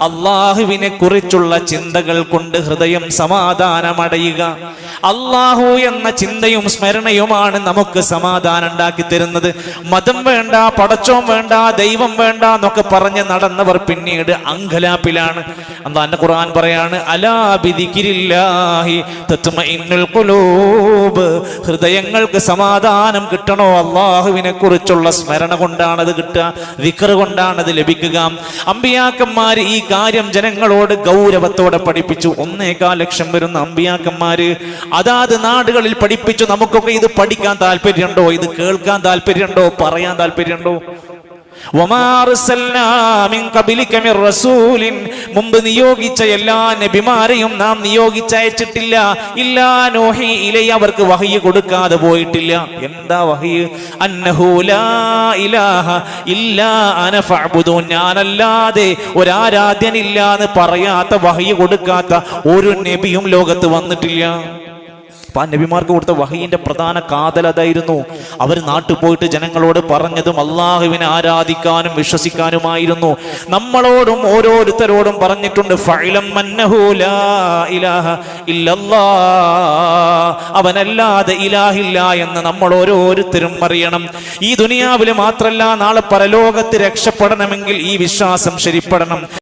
അള്ളാഹുവിനെ കുറിച്ചുള്ള ചിന്തകൾ കൊണ്ട് ഹൃദയം സമാധാനമടയുക. അള്ളാഹു എന്ന ചിന്തയും സ്മരണയുമാണ് നമുക്ക് സമാധാനം ഉണ്ടാക്കി തരുന്നത്. മതം വേണ്ട, പടച്ചോൻ വേണ്ട, ദൈവം വേണ്ട എന്നൊക്കെ പറഞ്ഞ് നടന്നവർ പിന്നീട് അങ്കലാപ്പിലാണ്. അല്ലാഹുവിന്റെ ഖുർആൻ പറയാണ്, അലാ ബിദിക്രില്ലാഹി തത്മഇന്നുൽ ഖുലൂബ്. ഹൃദയങ്ങൾക്ക് സമാധാനം കിട്ടണോ? അള്ളാഹുവിനെ കുറിച്ചുള്ള സ്മരണ കൊണ്ടാണ് അത് കിട്ടുക, ദിക്ർ കൊണ്ടാണ് അത് ലഭിക്കുക. അമ്പിയാക്കന്മാര് ഈ കാര്യം ജനങ്ങളോട് ഗൗരവത്തോടെ പഠിപ്പിച്ചു. 1.25 ലക്ഷം വരുന്ന അമ്പിയാക്കന്മാര് അതാത് നാടുകളിൽ പഠിപ്പിച്ചു. നമുക്കൊക്കെ ഇത് പഠിക്കാൻ താല്പര്യമുണ്ടോ? ഇത് കേൾക്കാൻ താല്പര്യമുണ്ടോ? പറയാൻ താല്പര്യമുണ്ടോ? മുമ്പ് നിയോഗിച്ച എല്ലാ നബിമാരെയും നാം നിയോഗിച്ചയച്ചിട്ടില്ല. ഇല്ലാ നൂഹി ഇലൈഹി, അവർക്ക് വഹയി കൊടുക്കാതെ പോയിട്ടില്ല. എന്താ വഹയി? അന്നഹു ലാ ഇലാഹ ഇല്ലാ അന ഫഅ്ബുദൂൻ. ഞാനല്ലാതെ ഒരാരാധ്യനില്ല എന്ന് പറയാത്ത, വഹയി കൊടുക്കാത്ത ഒരു നബിയും ലോകത്ത് വന്നിട്ടില്ല. അപ്പൊ ആ നബിമാർക്ക് കൊടുത്ത വഹയിന്റെ പ്രധാന കാതൽ അതായിരുന്നു. അവർ നാട്ടിൽ പോയിട്ട് ജനങ്ങളോട് പറഞ്ഞതും അള്ളാഹുവിനെ ആരാധിക്കാനും വിശ്വസിക്കാനുമായിരുന്നു. നമ്മളോടും ഓരോരുത്തരോടും പറഞ്ഞിട്ടുണ്ട്, ഫഅലം അന്നഹു ലാ ഇലാഹ ഇല്ലല്ലാഹ്, അവനല്ലാതെ ഇലാഹില്ല എന്ന് നമ്മൾ ഓരോരുത്തരും അറിയണം. ഈ ദുനിയാവിൽ മാത്രല്ല, നാളെ പരലോകത്ത് രക്ഷപ്പെടണമെങ്കിൽ ഈ വിശ്വാസം ശരിപ്പെടണം.